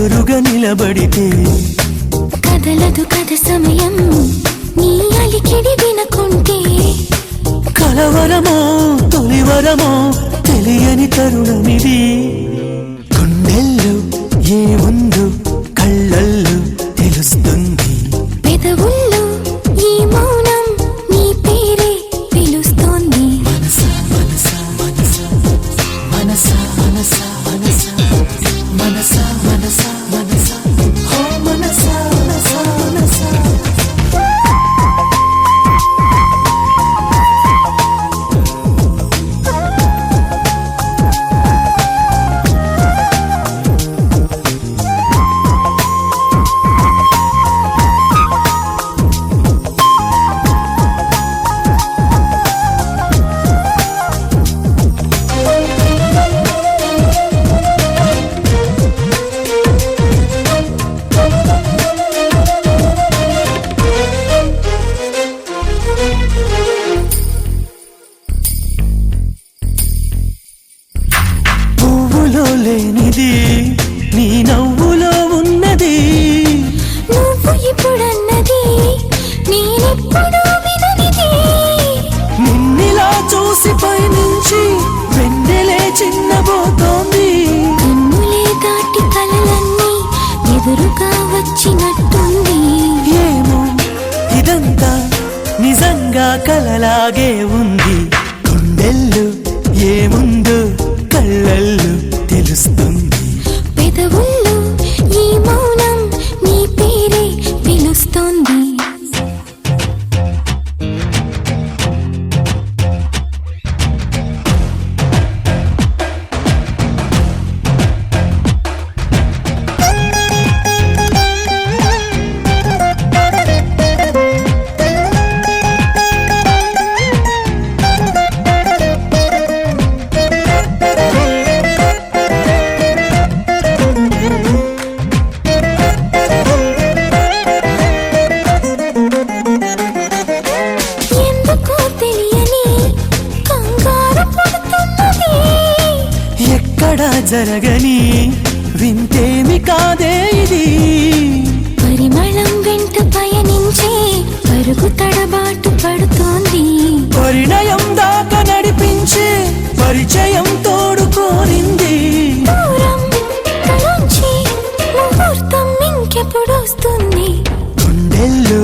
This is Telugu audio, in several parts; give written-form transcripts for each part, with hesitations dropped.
ఎదురుగా నిలబడితే కదలదు కథ సమయం నీ అలికిడి వినకుంటే కలవరమో తొలివరమో తెలియని తరుణమిది గుండెల్లో ఏముందో కళ్ళల్లో తెలుస్తుంది పెదవుల్లో ఈ మౌనం నీ పేరే పిలుస్తోంది మనసా మనసా మనసా మనసా మనసా మనసా మనసా మనసా మనసా ఓ మనసా మనసా మనసా లేనిది నీ నవ్వులో ఉన్నది నువ్వు ఇప్పుడన్నది నేనెప్పుడు విననిది నిన్నిలా చూసి పైనుంచి వెన్నెలే చిన్నబోతోంది కన్నులే దాటి కలలన్నీ ఎదురుగా వచ్చినట్టుంది ఏమో ఇదంతా నిజంగా కలలాగే ఉంది గుండెల్లో ఏముందో కళ్ళల్లో తెలుస్తుంది పెదవుల్లో ఈ మౌనం నీ పేరే పిలుస్తోంది ఎక్కడా జరగని వింతేమి కాదే ఇది పరిమళం వెంట పయనించే పరుగు తడబాటు పడుతోంది పరిణయం దాకా నడిపించే పరిచయం తోడు కోరింది దూరం కలుంచి ముహూర్తం ఇంకెప్పుడు వస్తుంది గుండెల్లో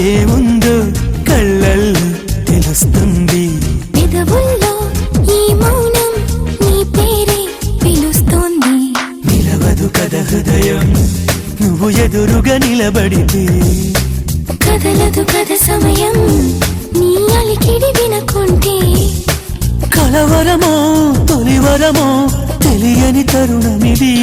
ఏముందో కళ్ళల్లో తెలుస్తుంది పెదవుల్లో ఈ మౌనం నీ పేరే పిలుస్తోంది నిలవదు కథ హృదయం నువ్వు ఎదురుగా నిలబడితే కదలదు కథ సమయం నీ అలికిడి వినకుంటే కలవరమో తొలివరమో తెలియని తరుణమిది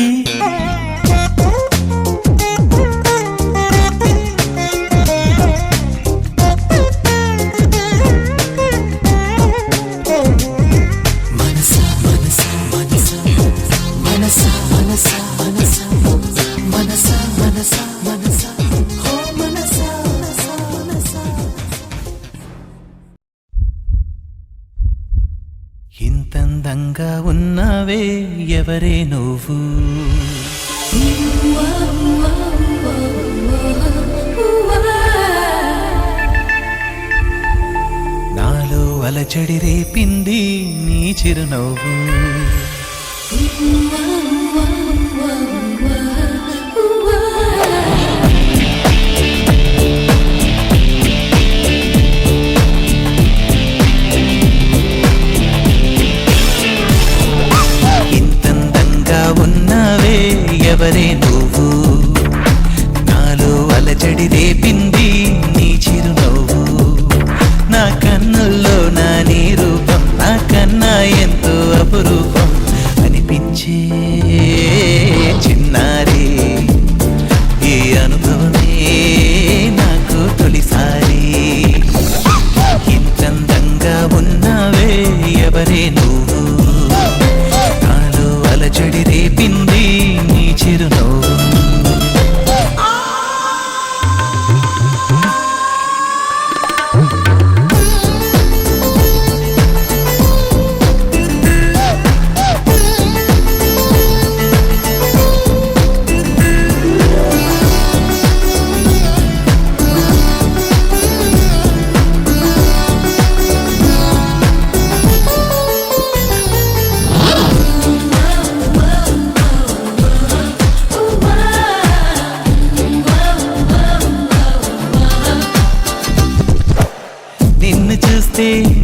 ఇంతందంగా ఉన్నావే ఎవరే నువ్వు నాలో అలచడి రేపింది నీ చిరునవ్వు ఎవరే నువ్వు నాలో అలజడి రేపింది నీ చిరునవ్వు నా కన్నుల్లో నా నీ రూపం నా కన్నా ఎంతో అపురూపం అనిపించే చిన్నారి ఈ అనుభవమే నాకు తొలిసారి ఇంతందంగా ఉన్నావే ఎవరే నువ్వు నాలో అలజడి రేపింది నీ చిరునవ్వు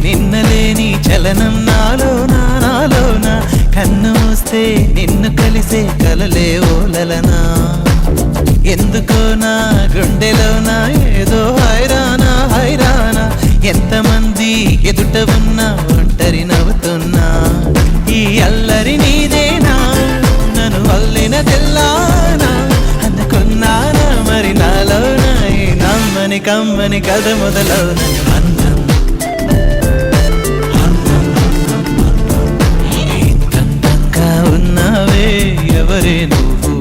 నిన్నలేని చలనం నాలోన కన్ను మూస్తే నిన్ను కలిసే కలలే ఓలలనా ఎందుకో నా గుండెలోనా ఏదో హైరానా ఎంతమంది ఎదుట ఉన్నా ఒంటరి నవ్వుతున్నా ఈ అల్లరి నీదేనా నన్ను అల్లిన తెల్లానా అనుకున్నానా మరి నాలోన ఈ నమ్మని కమ్మని కథ మొదలవున అందం ఇంతంగా ఉన్నావే ఎవరే నువ్వు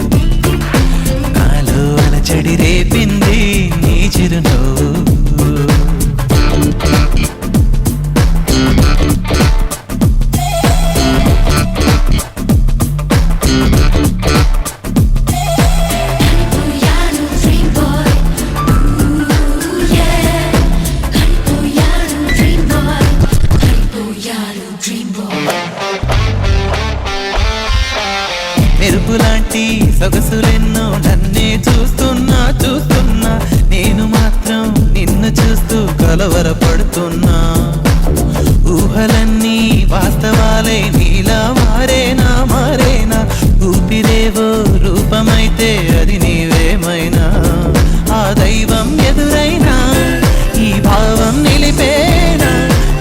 నాలో అలచడి రేపింది నీ చిరునవ్వు మెరుపులాంటి సొగసులెన్నో నన్నే చూస్తున్నా నేను మాత్రం నిన్ను చూస్తూ కలవరపడుతున్నా ఊహలన్నీ వాస్తవాలే నీలా మారేనా ఊపిరేవో రూపమైతే అది నీవేమైనా ఆ దైవం ఎదురైనా ఈ భావం నిలిపేనా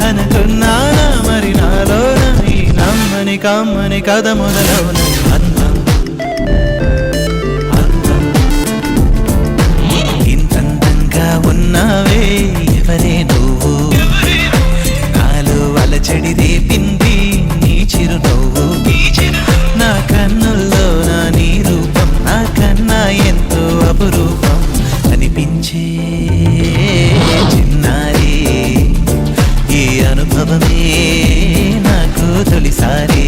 అనుకున్నానా మరి నాలోన ఈ నమ్మని కమ్మని కథ మొదలవున అందం ఇంతంగా ఉన్నావే ఎవరే నువ్వు నాలో అలచడి రేపింది నీ చిరునవ్వు నా కన్నుల్లో నా నీ రూపం నా కన్నా ఎంతో అపురూపం అనిపించే చిన్నారి ఈ అనుభవమే నాకు తొలిసారి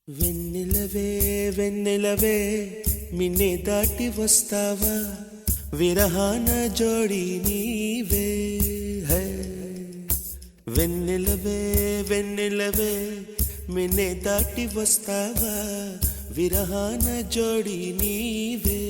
వెన్నెలవే వెన్నెలవే మిన్నే దాటి వస్తావా విరహాన జోడి నీవే హై వెన్నెలవే వెన్నెలవే మిన్నే దాటి వస్తావా విరహాన జోడి నీవే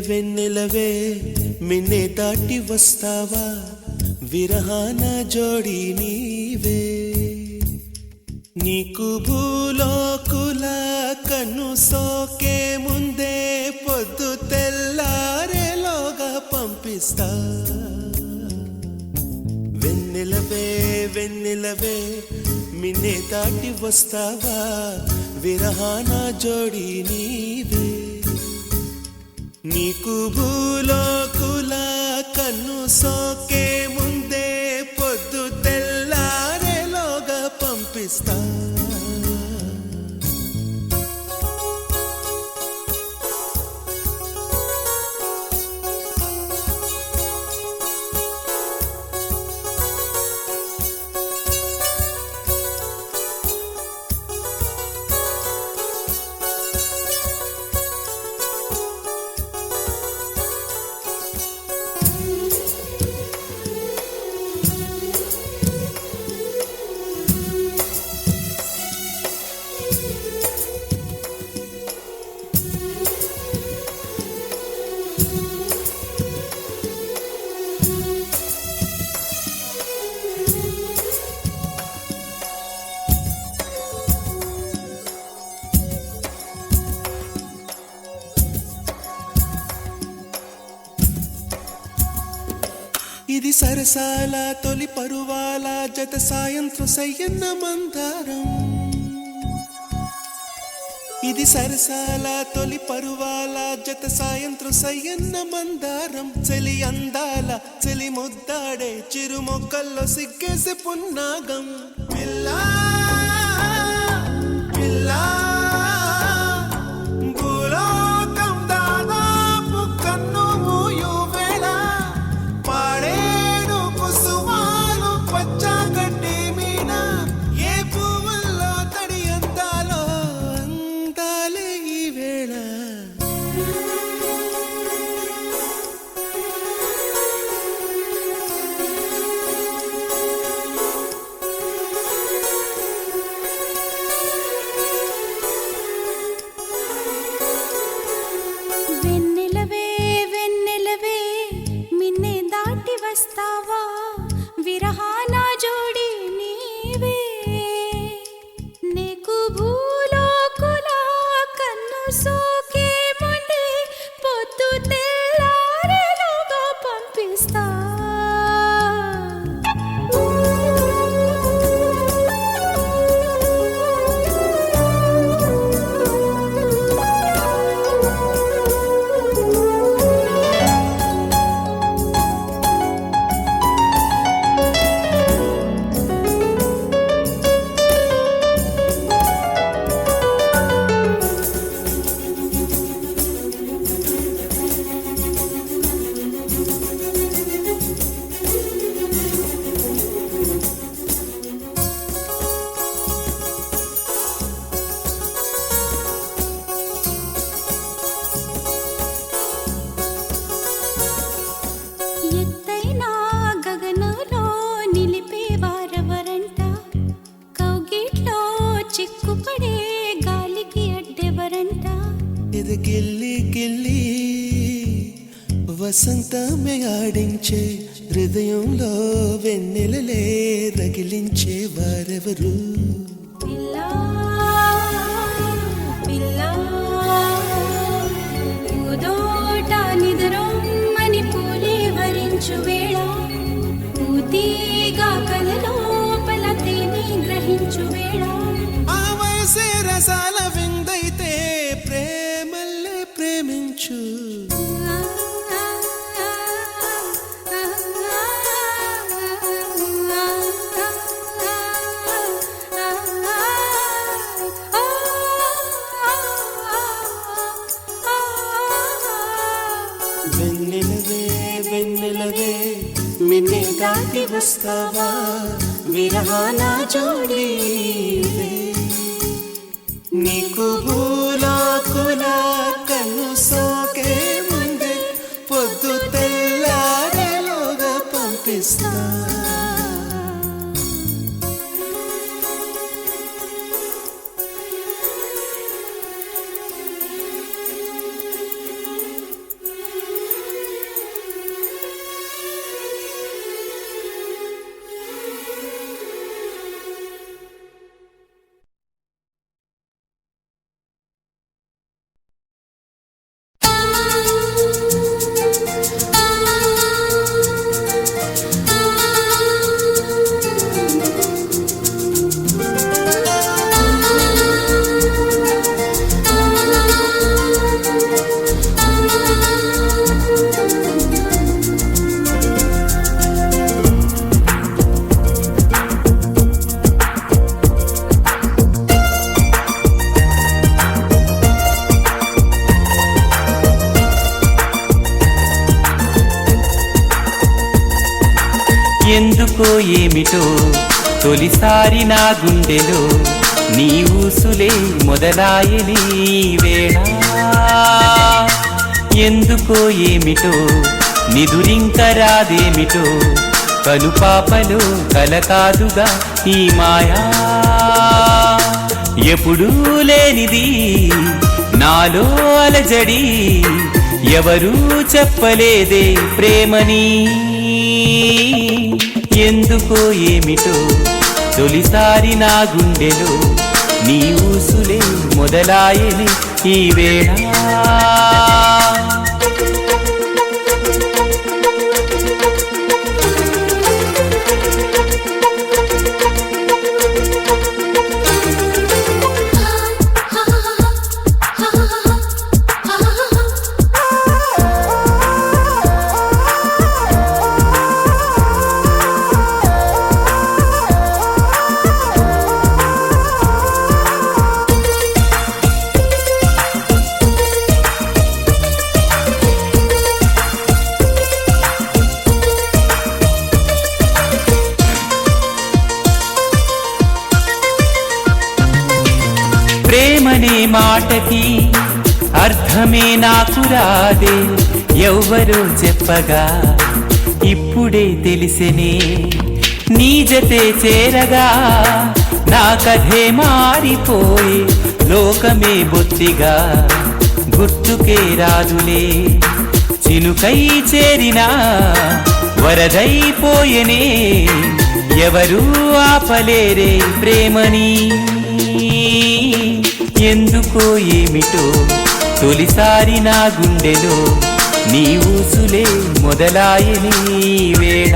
వెన్నెలవే మిన్నే దాటి వస్తావా విరహాన జోడి నీవే నీకు భూలోకుల కన్ను సోకే ముందే పొద్దు తెల్లారేలోగా పంపిస్తా వెన్నెలవే వెన్నెలవే మిన్నే దాటి వస్తావా విరహాన జోడి నీవే నీకు భూలోకుల కన్ను సోకే ముందే పొద్దు తెల్లారేలోగా పంపిస్తా ఇది సరసాల తొలి పరువాల జత సాయంత్రం సయ్యన్న మందారం ఇది సరసాల తొలి పరువాల జత సాయంత్రం సయ్యన్న మందారం చలి అందాల చలి ముద్దాడే చిరు మొక్కల్లో సిగ్గేసి పున్నాగం పిల్లా చిక్కుపడే గాలికి అడ్డెవరంట ఇది గిల్లి గిల్లి వసంతమే ఆడించే హృదయంలో వెన్నెలలే రగిలించే వారెవరు పిల్లా పిల్లా పూదోట నిదరొమ్మని పూలే వరించు వేళ పూతీగా కలలోపల తేనె గ్రహించు వేళ ఆ వయసే రసాల విందైతే ప్రేమల్లే ప్రేమించు వెన్నెలవే వెన్నెలవే మిన్నే దాటి వస్తావా విరహాన జోడీవే నీకు భూలాకుల కన్ను సోకే ముందే పొద్దు తెల్లారేలోగా పంపిస్తా ఎందుకో ఏమిటో తొలిసారి నా గుండెలో నీ ఊసులే మొదలాయని వేళ ఎందుకో ఏమిటో నిదురింక రాదేమిటో కనుపాపలో కలకాదుగా ఈ మాయా ఎప్పుడూ లేనిది నాలో అలజడి ఎవరూ చెప్పలేదే ప్రేమని ఎందుకో ఏమిటో తొలిసారి నా గుండెలో నీ ఊసులే మొదలాయని ఈ వేళ ప్రేమనే మాటకి అర్థమే నాకు రాదే ఎవ్వరూ చెప్పగా ఇప్పుడే తెలిసెనే నీ జతే చేరగా నా కథే మారిపోయే లోకమే బొత్తిగా గుర్తుకే రాదులే చినుకై చేరినా వరదైపోయెనే ఎవరూ ఆపలేరే ప్రేమని ఎందుకో ఏమిటో తొలిసారి నా గుండెలో నీ ఊసులే మొదలాయని వేళ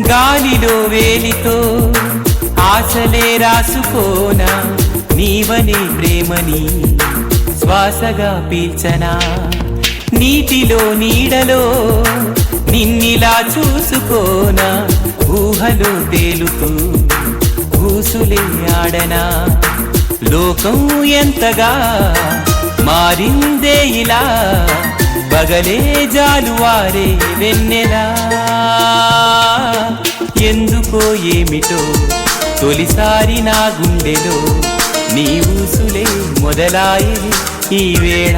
గాలిలో వేలితో ఆశలే రాసుకోనా నీవనే ప్రేమని శ్వాసగా పీల్చనా నీటిలో నీడలో నిన్నిలా చూసుకోనా ఊహలో తేలుతూ ఊసులే ఆడనా లోకం ఎంతగా మారిందే ఇలా పగలే జాలువారే వెన్నెలా ఎందుకో ఏమిటో తొలిసారి నా గుండెలో నీ ఊసులే మొదలాయే ఈ వేళ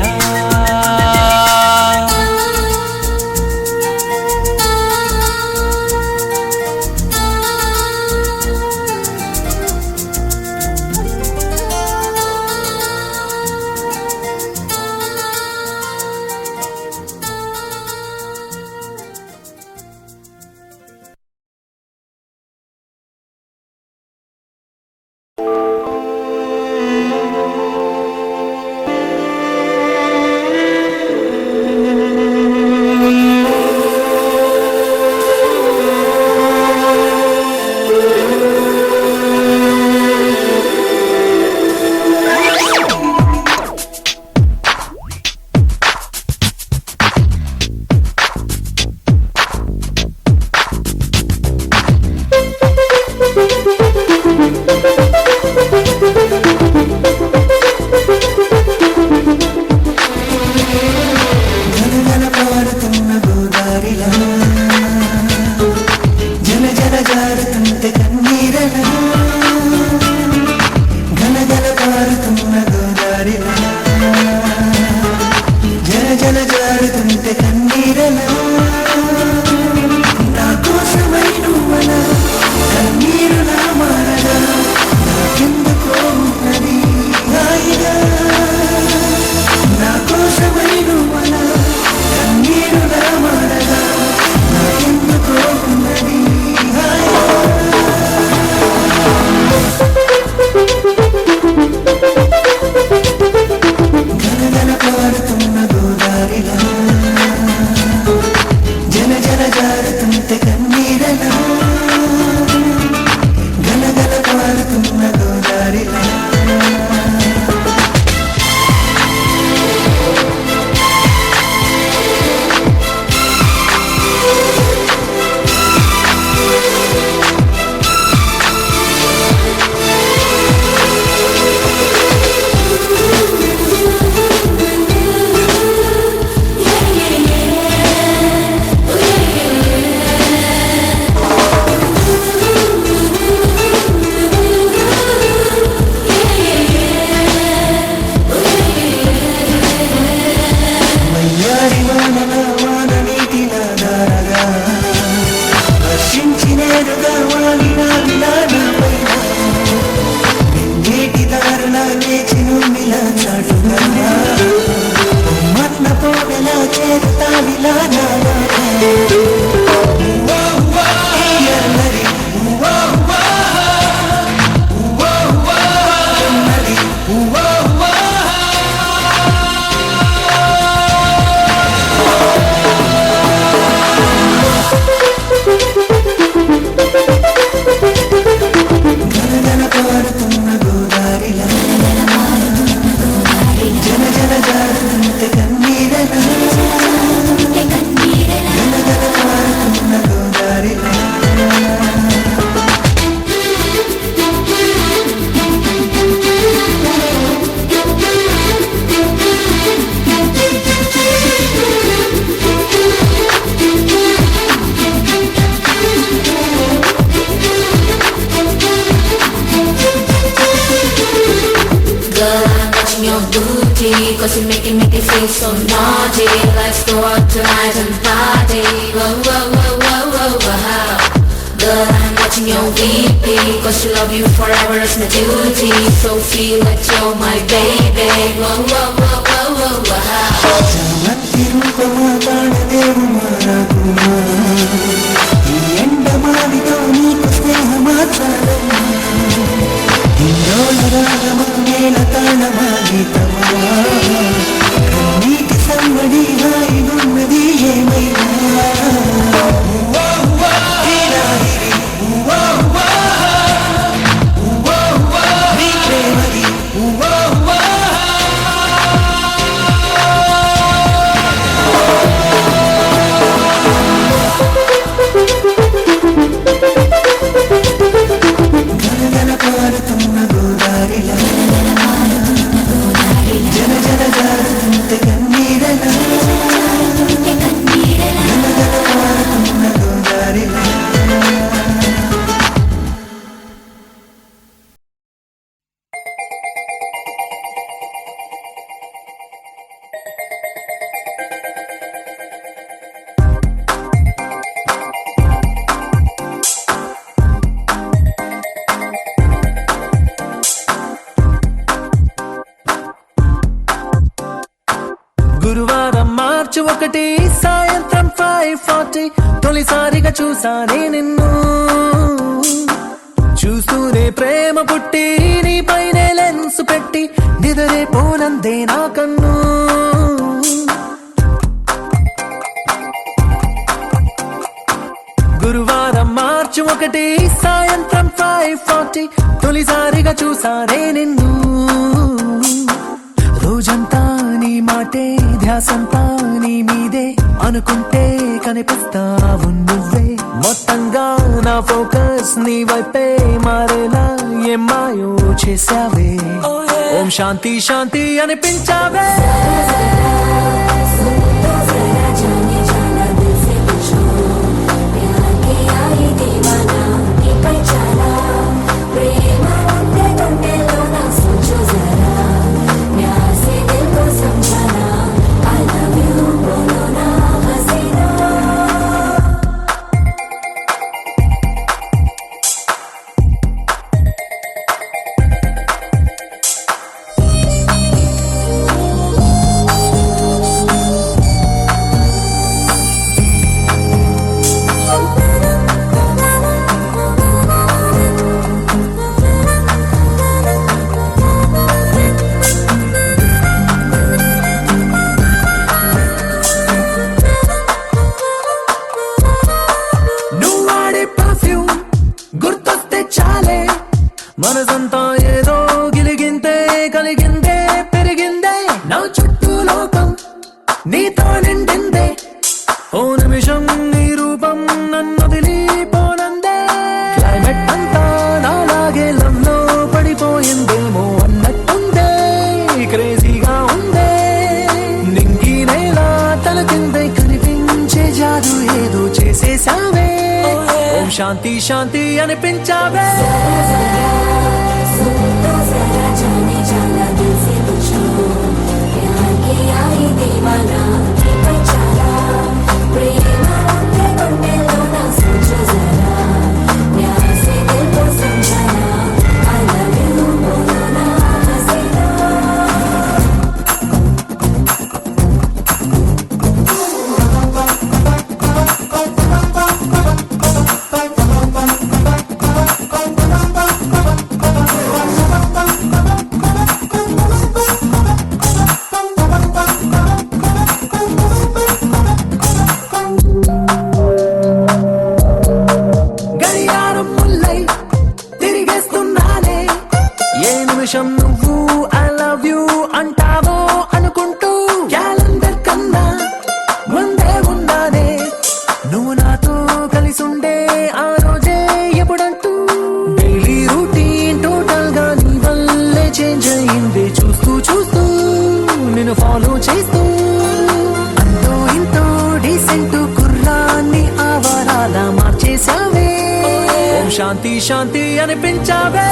Cause you make it feel so naughty. Let's go out tonight and party. Whoa, whoa, whoa, whoa, whoa, whoa. Girl, I'm watching your VP. Cause you love you forever, it's my duty. So feel like you're my baby. Whoa, whoa, whoa, whoa, whoa, whoa. చామంతి రూపమా కాణదేవు మారాకుమా ఈ ఎండమావితో నీకు స్నేహమాచారమ్మా ఇందోళ రాగమా నేల తాళమా గీతమా కన్నీటి సంబడి హాయిగున్నది ఏమైనా నీ ప్రేమది గురువారం మార్చి 1 సాయంత్రం 5:40 తొలిసారిగా చూసానే నిన్ను. చూస్తూనే ప్రేమ పుట్టి నీ పైనే లెన్స్ పెట్టి నిదరే పోనందే నా కన్ను. గురువారం మార్చి 1 సాయంత్రం 5:40 తొలిసారిగా చూసానే నిన్ను. రోజంతా నీ మాటే ధ్యాసంతా నీ మీదే అనుకుంటే కనిపిస్తావు నువ్వే. మొత్తంగా నా ఫోకస్ నీ వైపే మారేలా ఏం మాయో చేసావే. ఓం శాంతి శాంతి అనిపించావే. మనసంతా ఏదో గిలిగిందే కలిగిందే పెరిగిందే. నా చుట్టూ లోకం నీతో నిండిందే. ఓ నిమిషం నీ రూపం నన్ను వదిలిపోనందే. క్లైమేట్ అంతా నాలాగే లవ్లో పడిపోయిందేమో అన్నట్టుందే. క్రేజీగా ఉందే నింగి నేల తల కిందే కనిపించే జాదు ఏదో చేసేసావే. ఓం శాంతి శాంతి అనిపించావే. నువ్వు ఐ లవ్ యూ అంటావో అనుకుంటూ క్యాలెండర్ కన్నా ముందే ఉన్నానే. నువ్వు నాతో కలిసి ఉండే ఆ రోజే ఎప్పుడంటూ డైలీ రూటీన్ టోటల్ గా నీ వల్లే చేంజ్ అయింది. చూస్తూ చూస్తూ నిన్ను ఫాలో చేస్తూ అంతో ఇంతో డీసెంట్ కుర్రాన్ని ఆవారాల మార్చేసావే. ఓం శాంతి శాంతి అనిపించావే.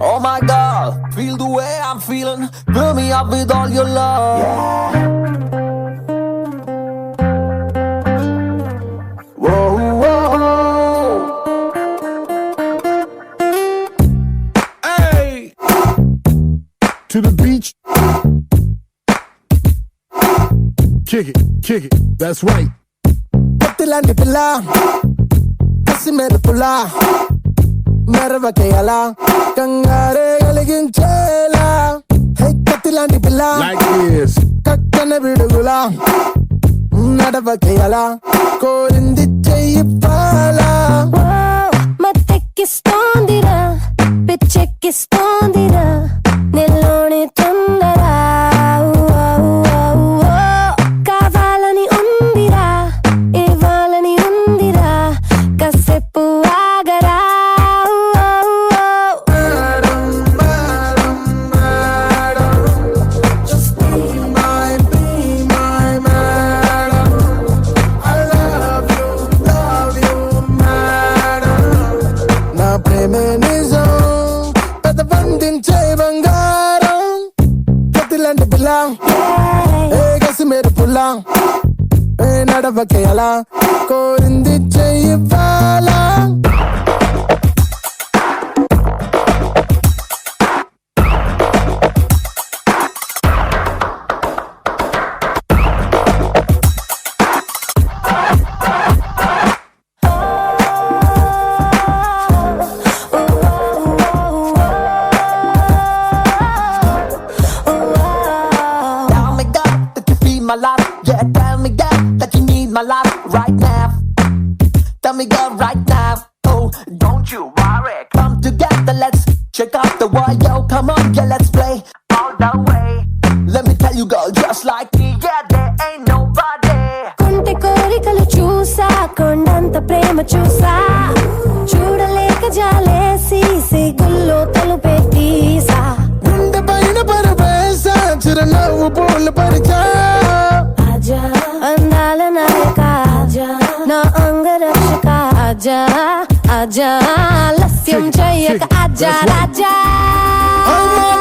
Oh my God, feel the way I'm feeling. Fill me up with all your love. Whoa, whoa. Hey, to the beach. Kick it, that's right. Patilanti pilla, kasimera pula. మెరవకేయాలా కంగారే కలిగించేలా. హే కత్తిలాంటి పిల్ల like this. కక్కన విడుగులా నడవకేయాలా కోరింది చెయ్యి పాలా. మత్తెక్కిస్తోందిరా పిచ్చెక్కిస్తోందిరా నెల్లో ప్రేమే నిజం పెద్ద పండించే బంగారం కత్తిలాంటి పిల్ల ఏ గసి మీరు పుల్ల ఏ నడవకే అలా కోరింది చెయ్యివ్వాలా Tell me, God, that you feel my life. Yeah, tell me, God, that you need my life right now. Tell me, God, right now. Oh, don't you worry. Come together, let's check out the world. Yo, come on, yeah, let's play all the way. Let me tell you, girl, just like me, yeah, there ain't nobody. కొంటె కోరికలు చూసా కొండంత ప్రేమ చూసా చూడలేక జాలేసి సిగుల్లో తలుపెట్టేసా గుండె పైన పరవేశ చిరునవ్వు పూలు పరిచా ఆజా అందాల నాయక ఆజా నా అంగరక్షక ఆజా ఆజా ఆలస్యం చెయ్యక ఆజా రాజా I'm not